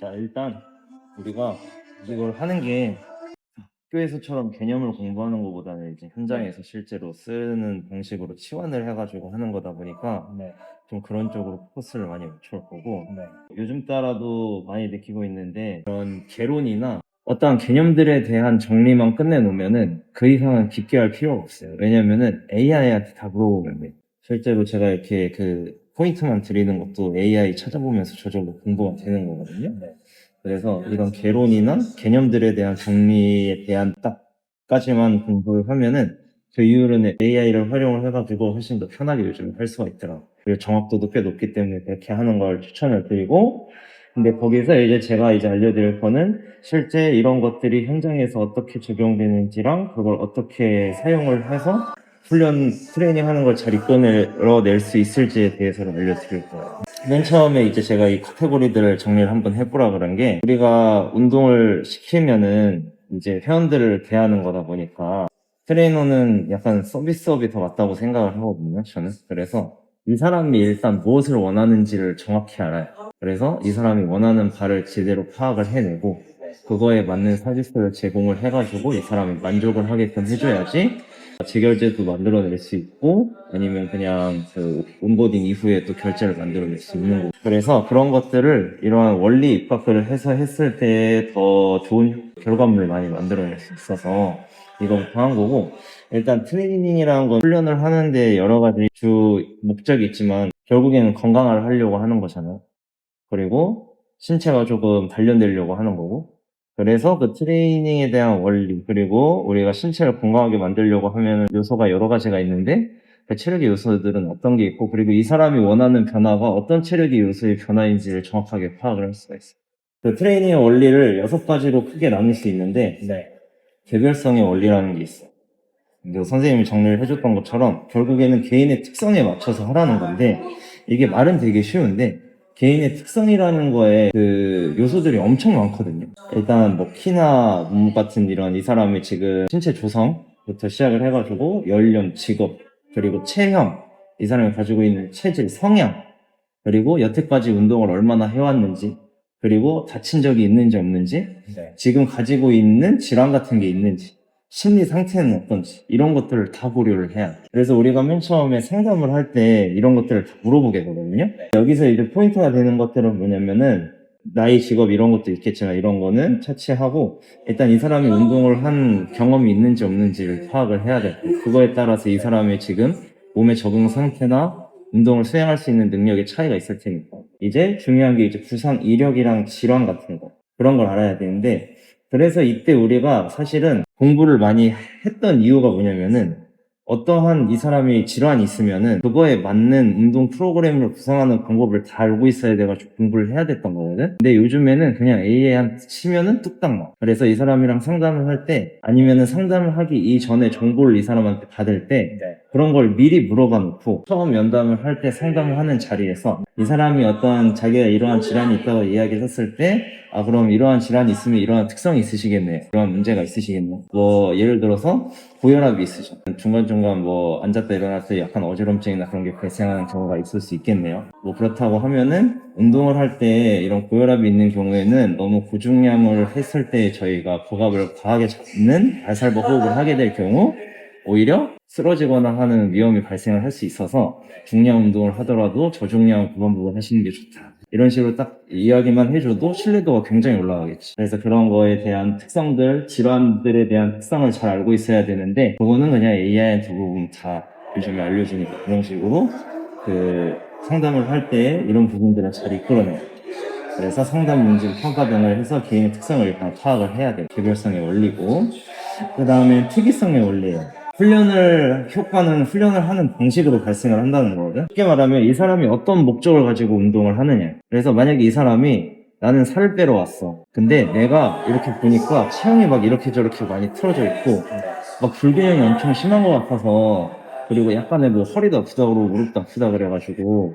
자, 일단 우리가 이걸 하는 게 학교에서처럼 개념을 공부하는 것보다는 이제 현장에서 실제로 쓰는 방식으로 치환을 해가지고 하는 거다 보니까 네. 좀 그런 쪽으로 포커스를 많이 맞출 거고, 네. 요즘 따라도 많이 느끼고 있는데 그런 개론이나 어떠한 개념들에 대한 정리만 끝내놓으면은 그 이상은 깊게 할 필요가 없어요. 왜냐면은 AI한테 다 물어보면 돼. 실제로 제가 이렇게 그 포인트만 드리는 것도 AI 찾아보면서 저절로 공부가 되는 거거든요. 네. 그래서 이런 개론이나 개념들에 대한 정리에 대한 딱까지만 공부를 하면은 그 이후로는 AI를 활용을 해가지고 훨씬 더 편하게 요즘 할 수가 있더라고요. 그리고 정확도도 꽤 높기 때문에 그렇게 하는 걸 추천을 드리고, 근데 거기서 이제 제가 이제 알려드릴 거는 실제 이런 것들이 현장에서 어떻게 적용되는지랑 그걸 어떻게 사용을 해서 트레이닝 하는 걸 잘 이끌어낼 수 있을지에 대해서는 알려드릴 거예요. 맨 처음에 이제 제가 이 카테고리들을 정리를 한번 해보라 그런 게, 우리가 운동을 시키면은 이제 회원들을 대하는 거다 보니까 트레이너는 약간 서비스업이 더 맞다고 생각을 하거든요, 저는. 그래서 이 사람이 일단 무엇을 원하는지를 정확히 알아요. 그래서 이 사람이 원하는 바를 제대로 파악을 해내고 그거에 맞는 서비스를 제공을 해가지고 이 사람이 만족을 하게끔 해줘야지 재결제도 만들어낼 수 있고, 아니면 그냥 그 온보딩 이후에 또 결제를 만들어낼 수 있는 거고. 그래서 그런 것들을 이러한 원리 입각을 해서 했을 때 더 좋은 결과물을 많이 만들어낼 수 있어서 이거부터 한 거고, 일단 트레이닝이라는 건 훈련을 하는데 여러 가지 주 목적이 있지만 결국에는 건강을 하려고 하는 거잖아요. 그리고 신체가 조금 단련되려고 하는 거고, 그래서 그 트레이닝에 대한 원리, 그리고 우리가 신체를 건강하게 만들려고 하면 요소가 여러 가지가 있는데 그 체력의 요소들은 어떤 게 있고, 그리고 이 사람이 원하는 변화가 어떤 체력의 요소의 변화인지를 정확하게 파악을 할 수가 있어요. 그 트레이닝의 원리를 6가지로 크게 나눌 수 있는데, 네. 개별성의 원리라는 게 있어요. 근데 선생님이 정리를 해줬던 것처럼 결국에는 개인의 특성에 맞춰서 하라는 건데, 이게 말은 되게 쉬운데 개인의 특성이라는 거에 그 요소들이 엄청 많거든요. 일단 뭐 키나 몸 같은 이런 이 사람의 지금 신체 조성부터 시작을 해가지고 연령, 직업, 그리고 체형, 이 사람이 가지고 있는 체질, 성향, 그리고 여태까지 운동을 얼마나 해왔는지, 그리고 다친 적이 있는지 없는지, 네. 지금 가지고 있는 질환 같은 게 있는지, 심리 상태는 어떤지, 이런 것들을 다 고려를 해야 돼. 그래서 우리가 맨 처음에 상담을 할 때 이런 것들을 다 물어보게 되거든요. 여기서 이제 포인트가 되는 것들은 뭐냐면은 나이, 직업 이런 것도 있겠지만 이런 거는 차치하고, 일단 이 사람이 운동을 한 경험이 있는지 없는지를 파악을 해야 되고, 그거에 따라서 이 사람의 지금 몸의 적응 상태나 운동을 수행할 수 있는 능력의 차이가 있을 테니까. 이제 중요한 게 이제 부상 이력이랑 질환 같은 거, 그런 걸 알아야 되는데, 그래서 이때 우리가 사실은 공부를 많이 했던 이유가 뭐냐면은, 어떠한 이 사람이 질환이 있으면은 그거에 맞는 운동 프로그램을 구성하는 방법을 다 알고 있어야 돼가지고 공부를 해야 됐던 거거든. 근데 요즘에는 그냥 AI한테 치면은 뚝딱 나와. 그래서 이 사람이랑 상담을 할 때, 아니면은 상담을 하기 이전에 정보를 이 사람한테 받을 때 네. 그런 걸 미리 물어봐 놓고 처음 면담을 할 때 상담을 하는 자리에서 이 사람이 어떠한 자기가 이러한 질환이 있다고 이야기를 했을 때, 아 그럼 이러한 질환이 있으면 이러한 특성이 있으시겠네, 이러한 문제가 있으시겠네, 뭐 예를 들어서 고혈압이 있으셔, 중간중간 뭐 앉았다 일어났을 때 약간 어지럼증이나 그런 게 발생하는 경우가 있을 수 있겠네요. 뭐 그렇다고 하면은 운동을 할 때 이런 고혈압이 있는 경우에는 너무 고중량을 했을 때 저희가 복압을 과하게 잡는 발살보 호흡을 하게 될 경우 오히려 쓰러지거나 하는 위험이 발생을 할 수 있어서 중량 운동을 하더라도 저중량 부분을 하시는 게 좋다, 이런 식으로 딱 이야기만 해줘도 신뢰도가 굉장히 올라가겠지. 그래서 그런 거에 대한 특성들, 질환들에 대한 특성을 잘 알고 있어야 되는데, 그거는 그냥 AI한테 대부분 다 요즘에 알려주니까 그런 식으로 그 상담을 할 때 이런 부분들은 잘 이끌어내요. 그래서 상담 문제 평가 등을 해서 개인의 특성을 일단 파악을 해야 돼요. 개별성의 원리고, 그 다음에 특이성의 원리예요. 효과는 훈련을 하는 방식으로 발생을 한다는 거거든. 쉽게 말하면 이 사람이 어떤 목적을 가지고 운동을 하느냐. 그래서 만약에 이 사람이 나는 살을 빼러 왔어. 근데 내가 이렇게 보니까 체형이 막 이렇게 저렇게 많이 틀어져 있고 막 불균형이 엄청 심한 것 같아서, 그리고 약간의 뭐 허리도 아프다 그러고 무릎도 아프다 그래가지고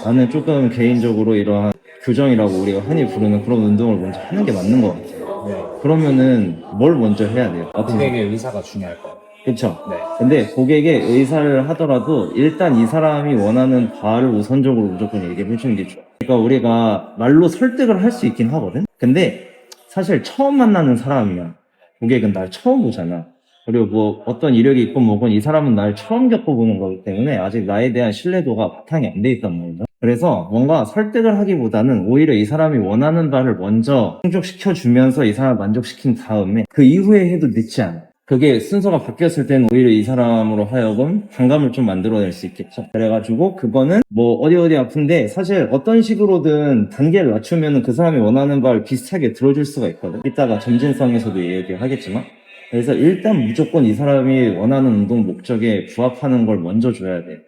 나는 조금 개인적으로 이러한 교정이라고 우리가 흔히 부르는 그런 운동을 먼저 하는 게 맞는 것 같아요. 네. 그러면은 뭘 먼저 해야 돼요? 고객의 의사가 중요할 거예요. 그쵸? 네. 근데 고객의 의사를 하더라도 일단 이 사람이 원하는 바를 우선적으로 무조건 얘기를 해주는 게 좋아. 그러니까 우리가 말로 설득을 할 수 있긴 하거든. 근데 사실 처음 만나는 사람이야. 고객은 날 처음 보잖아. 그리고 뭐 어떤 이력이 있건 뭐건 이 사람은 날 처음 겪어보는 거기 때문에 아직 나에 대한 신뢰도가 바탕이 안 돼 있단 말이죠. 그래서 뭔가 설득을 하기보다는 오히려 이 사람이 원하는 바를 먼저 충족시켜주면서 이 사람을 만족시킨 다음에 그 이후에 해도 늦지 않아. 그게 순서가 바뀌었을 때는 오히려 이 사람으로 하여금 반감을 좀 만들어낼 수 있겠죠. 그래가지고 그거는 뭐 어디 아픈데 사실 어떤 식으로든 단계를 낮추면 그 사람이 원하는 바를 비슷하게 들어줄 수가 있거든. 이따가 점진성에서도 얘기하겠지만. 그래서 일단 무조건 이 사람이 원하는 운동 목적에 부합하는 걸 먼저 줘야 돼.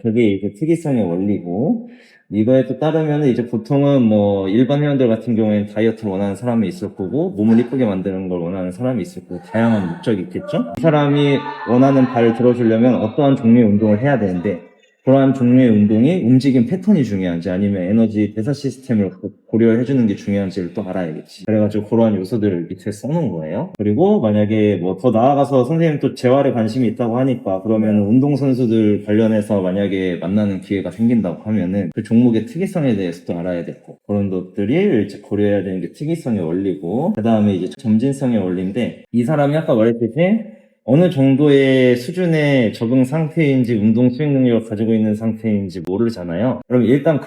그게 이제 특이성의 원리고, 이거에 또 따르면 이제 보통은 뭐 일반 회원들 같은 경우에는 다이어트를 원하는 사람이 있을 거고, 몸을 이쁘게 만드는 걸 원하는 사람이 있을 거고, 다양한 목적이 있겠죠? 이 사람이 원하는 바를 들어주려면 어떠한 종류의 운동을 해야 되는데, 그러한 종류의 운동이 움직임 패턴이 중요한지 아니면 에너지 대사 시스템을 고려해주는 게 중요한지를 또 알아야겠지. 그래가지고 그러한 요소들을 밑에 써놓은 거예요. 그리고 만약에 뭐 더 나아가서 선생님 또 재활에 관심이 있다고 하니까 그러면 운동선수들 관련해서 만약에 만나는 기회가 생긴다고 하면은 그 종목의 특이성에 대해서도 알아야 되고 그런 것들이 이제 고려해야 되는 게 특이성의 원리고 그 다음에 이제 점진성의 원리인데 이 사람이 아까 말했듯이 어느 정도의 수준의 적응 상태인지 운동 수행 능력을 가지고 있는 상태인지 모르잖아요. 그럼 일단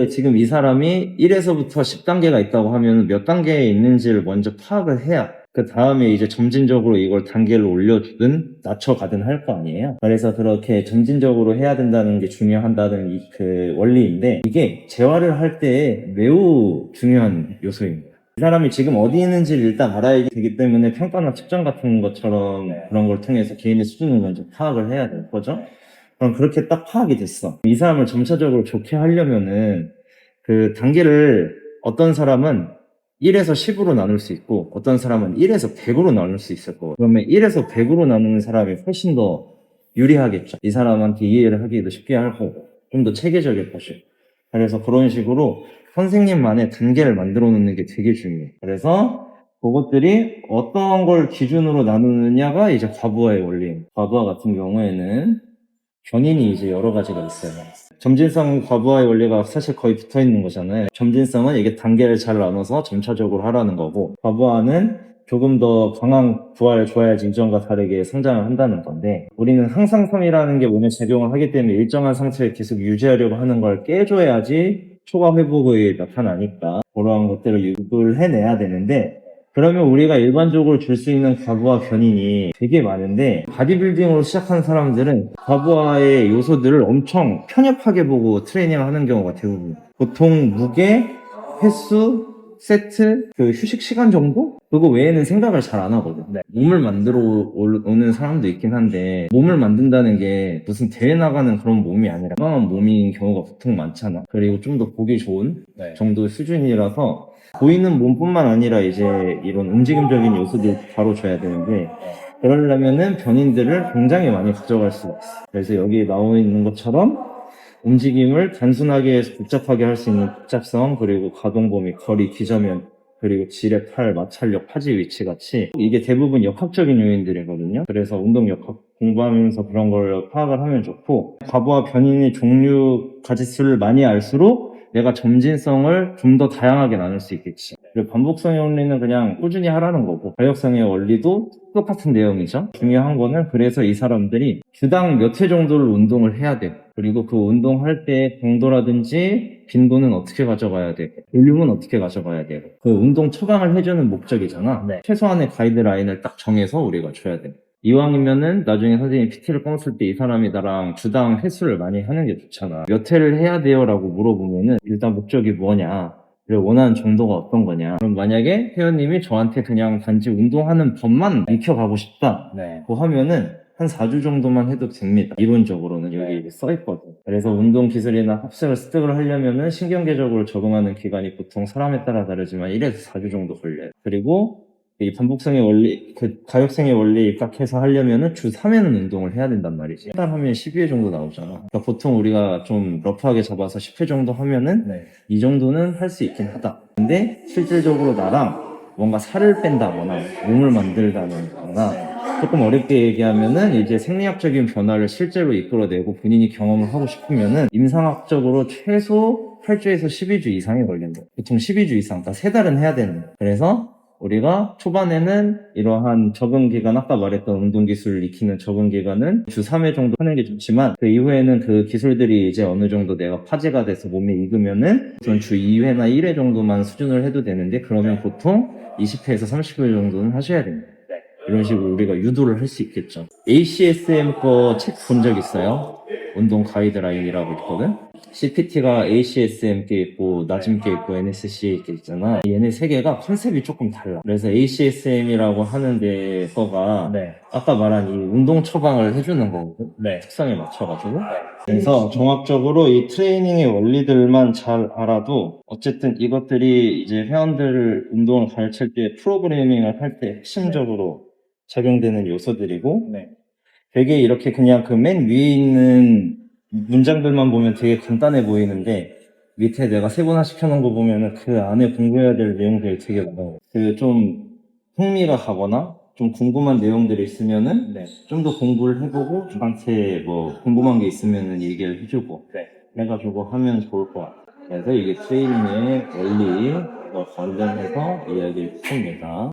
지금 이 사람이 1에서부터 10단계가 있다고 하면 몇 단계에 있는지를 먼저 파악을 해야 그 다음에 이제 점진적으로 이걸 단계를 올려주든 낮춰가든 할 거 아니에요. 그래서 그렇게 점진적으로 해야 된다는 게 중요하다는 그 원리인데 이게 재활을 할 때 매우 중요한 요소입니다. 이 사람이 지금 어디 있는지를 일단 알아야 되기 때문에 평가나 측정 같은 것처럼 그런 걸 통해서 개인의 수준을 먼저 파악을 해야 될 거죠. 그럼 그렇게 딱 파악이 됐어. 이 사람을 점차적으로 좋게 하려면은 그 단계를 어떤 사람은 1에서 10으로 나눌 수 있고 어떤 사람은 1에서 100으로 나눌 수 있을 거고 그러면 1에서 100으로 나누는 사람이 훨씬 더 유리하겠죠. 이 사람한테 이해를 하기도 쉽게 할 거고 좀 더 체계적일 것이고 그래서 그런 식으로 선생님만의 단계를 만들어 놓는 게 되게 중요해요. 그래서 그것들이 어떤 걸 기준으로 나누느냐가 이제 과부하의 원리예요. 과부하 같은 경우에는 견인이 이제 여러 가지가 있어요. 점진성 과부하의 원리가 사실 거의 붙어 있는 거잖아요. 점진성은 이게 단계를 잘 나눠서 점차적으로 하라는 거고, 과부하는 조금 더 강한 부하를 줘야지 이전과 다르게 성장을 한다는 건데, 우리는 항상성이라는 게 몸에 작용을 하기 때문에 일정한 상태를 계속 유지하려고 하는 걸 깨줘야지 초과 회복이 나타나니까, 그러한 것들을 유도를 해내야 되는데, 그러면 우리가 일반적으로 줄 수 있는 과부하 견인이 되게 많은데 바디빌딩으로 시작한 사람들은 과부하의 요소들을 엄청 편협하게 보고 트레이닝을 하는 경우가 대부분. 보통 무게, 횟수, 세트, 그 휴식 시간 정도? 그거 외에는 생각을 잘 안 하거든. 네. 몸을 만들어 오는 사람도 있긴 한데 몸을 만든다는 게 무슨 대회 나가는 그런 몸이 아니라 건강한 몸인 경우가 보통 많잖아. 그리고 좀 더 보기 좋은 정도의 수준이라서 보이는 몸뿐만 아니라 이제 이런 움직임적인 요소도 바로 줘야 되는데 그러려면은 변인들을 굉장히 많이 가져갈 수가 있어. 그래서 여기 나와 있는 것처럼 움직임을 단순하게 해서 복잡하게 할 수 있는 복잡성 그리고 가동 범위, 거리, 기저면 그리고 지뢰, 팔, 마찰력, 파지 위치 같이 이게 대부분 역학적인 요인들이거든요. 그래서 운동 역학 공부하면서 그런 걸 파악을 하면 좋고 과부하 변인의 종류 가지수를 많이 알수록 내가 점진성을 좀 더 다양하게 나눌 수 있겠지. 그리고 반복성의 원리는 그냥 꾸준히 하라는 거고 가역성의 원리도 똑같은 내용이죠. 중요한 거는 그래서 이 사람들이 주당 몇 회 정도를 운동을 해야 돼요. 그리고 그 운동할 때 강도라든지 빈도는 어떻게 가져가야 되고 볼륨은 어떻게 가져가야 되고 그 운동 처방을 해주는 목적이잖아. 최소한의 가이드라인을 딱 정해서 우리가 줘야 돼. 이왕이면은 나중에 선생님이 PT를 끊었을 때 이 사람이 나랑 주당 횟수를 많이 하는 게 좋잖아. 몇 회를 해야 돼요? 라고 물어보면은 일단 목적이 뭐냐 그리고 원하는 정도가 어떤 거냐. 그럼 만약에 회원님이 저한테 그냥 단지 운동하는 법만 익혀가고 싶다 고 하면은 한 4주 정도만 해도 됩니다. 이론적으로는 여기 써있거든. 그래서 운동 기술이나 합승을 습득을 하려면은 신경계적으로 적응하는 기간이 보통 사람에 따라 다르지만 1에서 4주 정도 걸려요. 그리고 이 반복성의 원리, 가역성의 원리 입각해서 하려면은 주 3회는 운동을 해야 된단 말이지. 한 달 하면 12회 정도 나오잖아. 그러니까 보통 우리가 좀 러프하게 잡아서 10회 정도 하면은 이 정도는 할 수 있긴 하다. 근데 실질적으로 나랑 뭔가 살을 뺀다거나 몸을 만들다거나 조금 어렵게 얘기하면은 이제 생리학적인 변화를 실제로 이끌어내고 본인이 경험을 하고 싶으면은 임상학적으로 최소 8주에서 12주 이상이 걸린다. 보통 12주 이상, 그러니까 3달은 해야 되는 거야. 그래서 우리가 초반에는 이러한 적응 기간, 아까 말했던 운동 기술을 익히는 적응 기간은 주 3회 정도 하는 게 좋지만, 그 이후에는 그 기술들이 이제 어느 정도 내가 파제가 돼서 몸에 익으면은 우선 주 2회나 1회 정도만 수준을 해도 되는데, 그러면 보통 20회에서 30회 정도는 하셔야 됩니다. 이런 식으로 우리가 유도를 할 수 있겠죠. ACSM 거 책 본 적 있어요? 운동 가이드라인이라고 있거든? CPT가 ACSM 게 있고, 낮은 게 있고, NSCA 게 있잖아. 얘네 세 개가 컨셉이 조금 달라. 그래서 ACSM이라고 하는 데 거가 네. 아까 말한 이 운동 처방을 해주는 거거든? 네. 특성에 맞춰가지고. 그래서 종합적으로 이 트레이닝의 원리들만 잘 알아도 어쨌든 이것들이 이제 회원들 운동을 가르칠 때 프로그래밍을 할 때 핵심적으로 적용되는 요소들이고, 네. 되게 이렇게 그냥 그 맨 위에 있는 문장들만 보면 되게 간단해 보이는데, 밑에 내가 세분화 시켜놓은 거 보면은 그 안에 공부해야 될 내용들이 되게 많아요. 그 좀 흥미가 가거나 좀 궁금한 내용들이 있으면은 네. 좀 더 공부를 해보고 저한테 뭐 궁금한 게 있으면은 얘기를 해주고 네. 해가지고 하면 좋을 것 같아요. 그래서 이게 트레이닝의 원리, 이걸 관련해서 이야기를 했습니다.